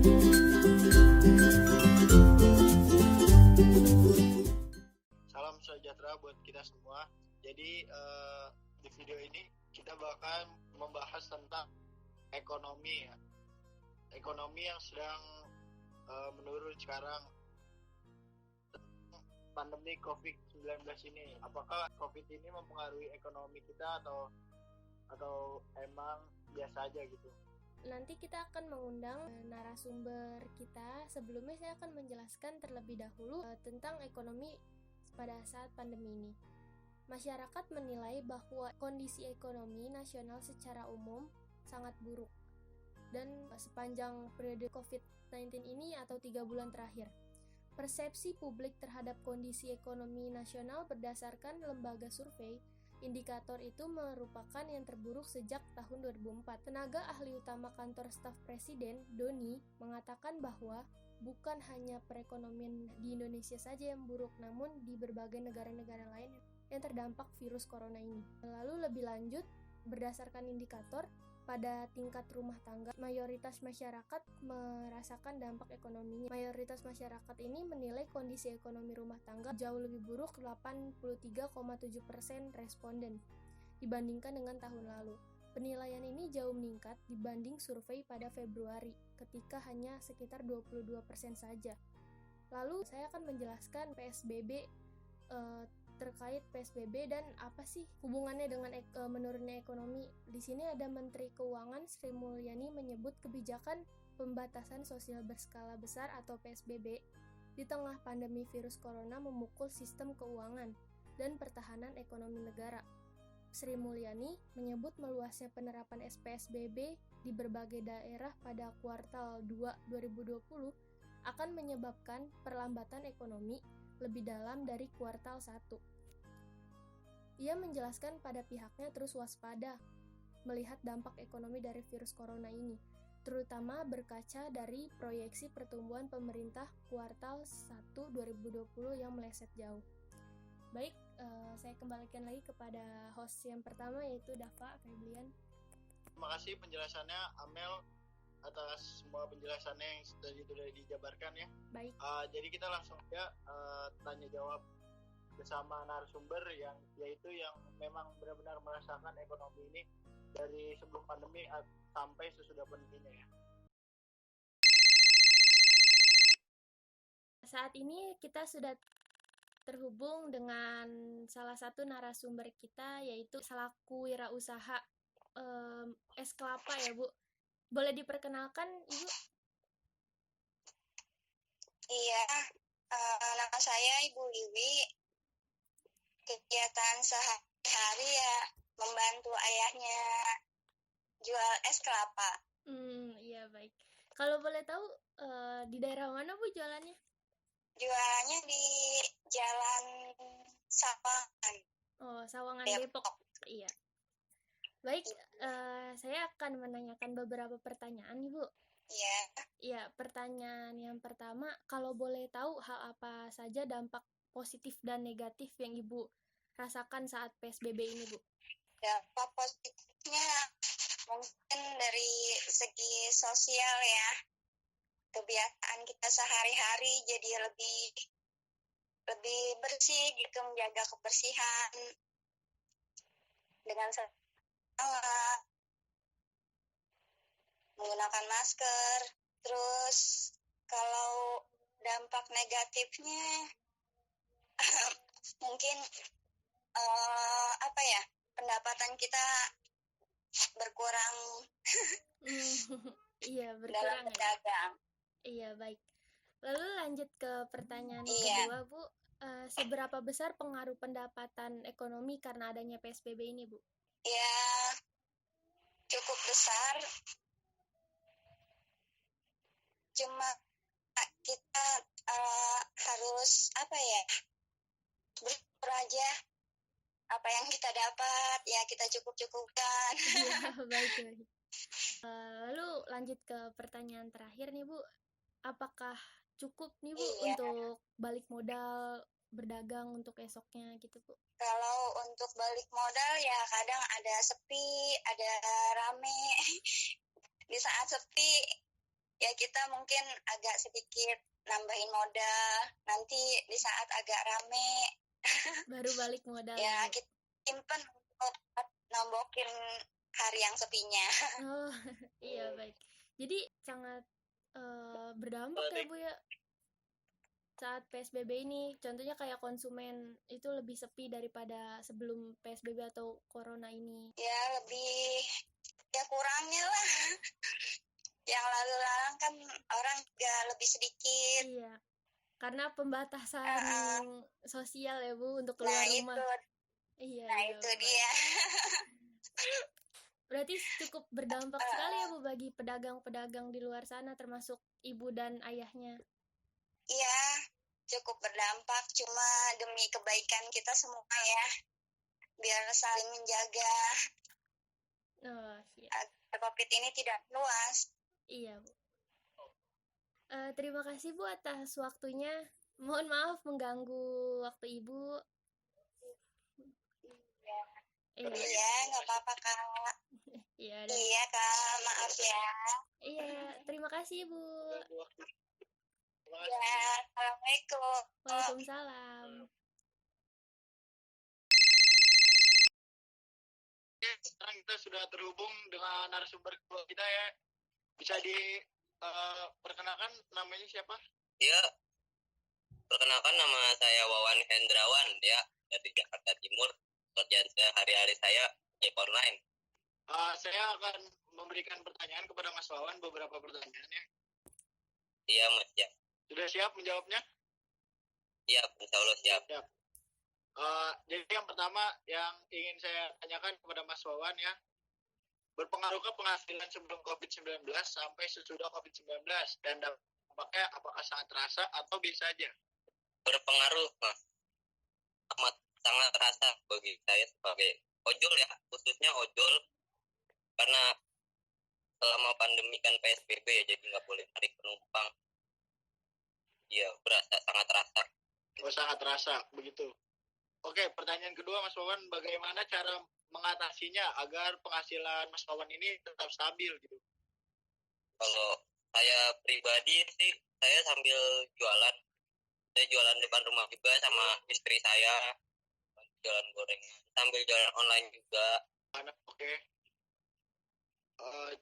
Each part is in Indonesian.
Salam sejahtera buat kita semua. Jadi di video ini kita bakal membahas tentang ekonomi ya. Ekonomi yang sedang menurun sekarang, pandemi COVID-19 ini. Apakah COVID ini mempengaruhi ekonomi kita atau emang biasa aja gitu? Nanti kita akan mengundang narasumber kita. Sebelumnya saya akan menjelaskan terlebih dahulu tentang ekonomi pada saat pandemi ini. Masyarakat menilai bahwa kondisi ekonomi nasional secara umum sangat buruk dan sepanjang periode COVID-19 ini atau 3 bulan terakhir. Persepsi publik terhadap kondisi ekonomi nasional berdasarkan lembaga survei, indikator itu merupakan yang terburuk sejak tahun 2004. Tenaga ahli utama kantor staf presiden, Doni, mengatakan bahwa bukan hanya perekonomian di Indonesia saja yang buruk, namun di berbagai negara-negara lain yang terdampak virus corona ini. Lalu lebih lanjut, berdasarkan indikator, pada tingkat rumah tangga, mayoritas masyarakat merasakan dampak ekonominya. Mayoritas masyarakat ini menilai kondisi ekonomi rumah tangga jauh lebih buruk, 83,7% responden dibandingkan dengan tahun lalu. Penilaian ini jauh meningkat dibanding survei pada Februari, ketika hanya sekitar 22% saja. Lalu saya akan menjelaskan PSBB, terkait PSBB dan apa sih hubungannya dengan menurunnya ekonomi. Di sini ada Menteri Keuangan Sri Mulyani menyebut kebijakan pembatasan sosial berskala besar atau PSBB di tengah pandemi virus corona memukul sistem keuangan dan pertahanan ekonomi negara. Sri Mulyani menyebut meluasnya penerapan PSBB di berbagai daerah pada kuartal 2 2020 akan menyebabkan perlambatan ekonomi lebih dalam dari kuartal 1. Ia menjelaskan pada pihaknya terus waspada melihat dampak ekonomi dari virus corona ini, terutama berkaca dari proyeksi pertumbuhan pemerintah kuartal 1 2020 yang meleset jauh. Baik, saya kembalikan lagi kepada host yang pertama, yaitu Dava Feblian. Terima kasih penjelasannya Amel atas semua penjelasannya yang tadi sudah dijabarkan ya. Baik. Jadi kita langsung aja tanya jawab bersama narasumber yaitu yang memang benar-benar merasakan ekonomi ini dari sebelum pandemi sampai sesudah pandeminya ya. Saat ini kita sudah terhubung dengan salah satu narasumber kita, yaitu selaku wirausaha es kelapa ya Bu. Boleh diperkenalkan Ibu? Iya, nama saya Ibu Wiwi. Kegiatan sehari-hari ya membantu ayahnya jual es kelapa. Iya baik. Kalau boleh tahu di daerah mana Bu jualannya? Jualannya di Jalan Sawangan. Oh, Sawangan Depok. Iya. Baik, saya akan menanyakan beberapa pertanyaan Ibu. Iya. Iya, pertanyaan yang pertama, kalau boleh tahu hal apa saja dampak positif dan negatif yang Ibu rasakan saat PSBB ini, Bu? Dampak positifnya mungkin dari segi sosial ya. Kebiasaan kita sehari-hari jadi lebih bersih gitu, menjaga kebersihan dengan menggunakan masker. Terus kalau dampak negatifnya mungkin pendapatan kita berkurang Iya, berkurang dalam berdagang. Iya, baik. Lalu lanjut ke pertanyaan kedua, Bu. Seberapa besar pengaruh pendapatan ekonomi karena adanya PSBB ini, Bu? Ya, cukup besar. Cuma kita harus bersyukur aja apa yang kita dapat ya kita cukup-cukupkan. Iya, baik. Lalu lanjut ke pertanyaan terakhir nih Bu, apakah cukup nih Bu untuk balik modal berdagang untuk esoknya gitu Bu? Kalau untuk balik modal ya kadang ada sepi, ada rame. Di saat sepi ya kita mungkin agak sedikit nambahin modal, nanti di saat agak rame Baru balik modal ya Bu. kita simpen untuk nombokin hari yang sepinya. Oh iya baik. Jadi sangat berdampak ya Bu ya saat PSBB ini. Contohnya kayak konsumen itu lebih sepi daripada sebelum PSBB atau corona ini. Ya lebih, ya kurangnya lah. Yang lalu-lalang kan orang juga lebih sedikit. Iya. Karena pembatasan sosial ya Bu untuk keluar rumah. Iya, Nah iya. itu dia. Berarti cukup berdampak sekali ya Bu bagi pedagang-pedagang di luar sana termasuk ibu dan ayahnya. Iya, cukup berdampak, cuma demi kebaikan kita semua ya, biar saling menjaga Iya. agar COVID ini tidak luas. Iya Bu. Terima kasih Bu atas waktunya. Mohon maaf mengganggu waktu Ibu. Iya, nggak apa-apa Kak. Iya, Iya Kak, maaf ya. Iya, terima kasih Bu. Ya, assalamualaikum. Waalaikumsalam. Sekarang kita sudah terhubung dengan narasumber kedua kita ya. Bisa diperkenalkan namanya siapa? Ya, perkenalkan nama saya Wawan Hendrawan ya, dari Jakarta Timur. Pekerjaan sehari-hari saya game online. Saya akan memberikan pertanyaan kepada Mas Wawan, beberapa pertanyaan ya. Iya Mas ya. Sudah siap menjawabnya? Iya, insya Allah siap. Jadi yang pertama yang ingin saya tanyakan kepada Mas Wawan ya, berpengaruhkah penghasilan sebelum COVID-19 sampai sesudah COVID-19 dan dampaknya apakah sangat terasa atau biasa aja? Berpengaruh Mas, amat sangat terasa bagi saya sebagai ojol ya, khususnya ojol, karena selama pandemi kan PSBB ya, jadi nggak boleh tarik penumpang. Iya, berasa sangat terasa. Oh, sangat terasa begitu. Oke, pertanyaan kedua Mas Wawan, bagaimana cara mengatasinya agar penghasilan Mas Wawan ini tetap stabil gitu? Kalau saya pribadi sih, saya sambil jualan. Saya jualan depan rumah juga sama istri saya, jualan gorengan, sambil jualan online juga. Oke.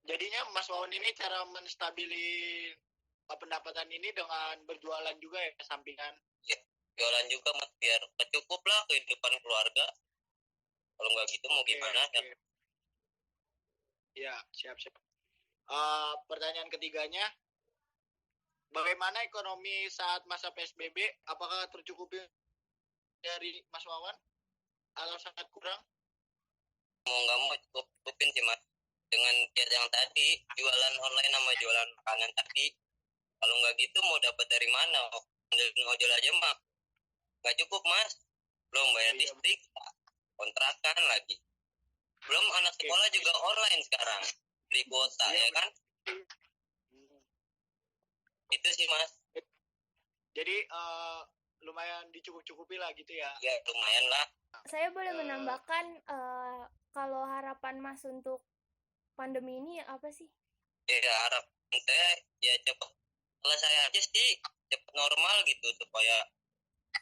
Jadinya Mas Wawan ini cara menstabilin pendapatan ini dengan berjualan juga ya, sampingan? Ya, jualan juga Mas, biar cukup lah kehidupan keluarga. Kalau nggak gitu mau gimana ya? Ya, siap-siap. Pertanyaan ketiganya, bagaimana ekonomi saat masa PSBB? Apakah tercukupi dari Mas Wawan atau sangat kurang? Mau nggak mau cukupin sih Mas. Dengan yang tadi, jualan online sama jualan makanan tadi. Kalau nggak gitu mau dapat dari mana? Ngojol aja mah nggak cukup Mas. Belum bayar listrik, kontrakan lagi. Belum anak sekolah juga online sekarang. Beli kuota ya kan? Itu sih Mas. Jadi lumayan dicukup-cukupi lah gitu ya? Ya lumayan lah. Saya boleh menambahkan kalau harapan Mas untuk pandemi ini apa sih? Ya harapan saya ya cepat selesai aja sih, cepat normal gitu supaya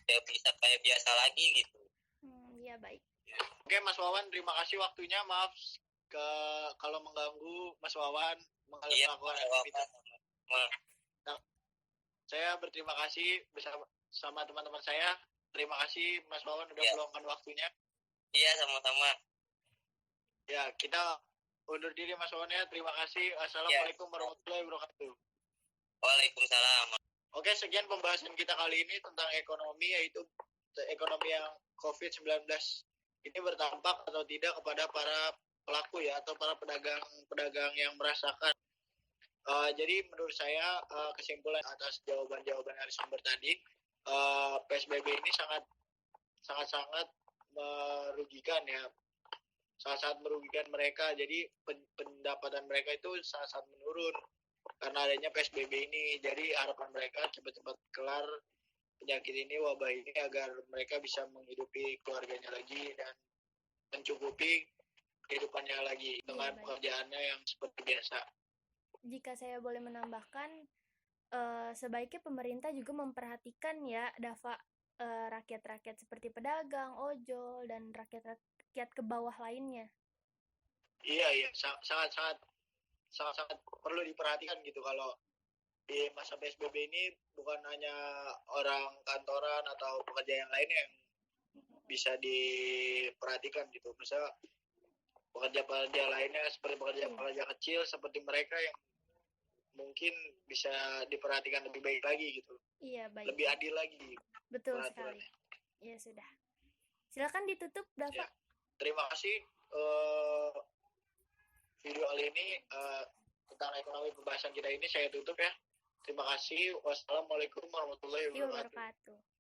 ya bisa kayak biasa lagi gitu. Iya baik. Oke Mas Wawan, terima kasih waktunya. Maaf kalau mengganggu Mas Wawan melakukan aktivitas. Nah, saya berterima kasih bersama teman-teman saya. Terima kasih Mas Wawan udah meluangkan waktunya. Iya, sama-sama. Ya, kita undur diri Mas Wawan ya. Terima kasih. Assalamualaikum warahmatullahi wabarakatuh. Waalaikumsalam. Oke, sekian pembahasan kita kali ini tentang ekonomi, yaitu ekonomi yang COVID-19 ini berdampak atau tidak kepada para pelaku ya, atau para pedagang yang merasakan. Jadi menurut saya kesimpulan atas jawaban-jawaban narasumber tadi, PSBB ini sangat merugikan ya, sangat merugikan mereka. Jadi pendapatan mereka itu sangat menurun karena adanya PSBB ini. Jadi harapan mereka cepat-cepat kelar penyakit ini, wabah ini, agar mereka bisa menghidupi keluarganya lagi dan mencukupi kehidupannya lagi dengan pekerjaannya yang seperti biasa. jika saya boleh menambahkan, sebaiknya pemerintah juga memperhatikan ya, Dava, rakyat-rakyat seperti pedagang, ojol, dan rakyat-rakyat ke bawah lainnya. Iya, sangat perlu diperhatikan gitu kalau di masa PSBB ini bukan hanya orang kantoran atau pekerja yang lain yang bisa diperhatikan gitu. Misalnya pekerja-pekerja lainnya seperti pekerja-pekerja kecil seperti mereka yang mungkin bisa diperhatikan lebih baik lagi gitu. Iya, baik. Lebih adil lagi. Betul sekali. Ya sudah. Silakan ditutup, Dava. Ya, terima kasih video kali ini tentang ekonomi pembahasan kita ini saya tutup ya. Terima kasih. Wassalamualaikum warahmatullahi wabarakatuh.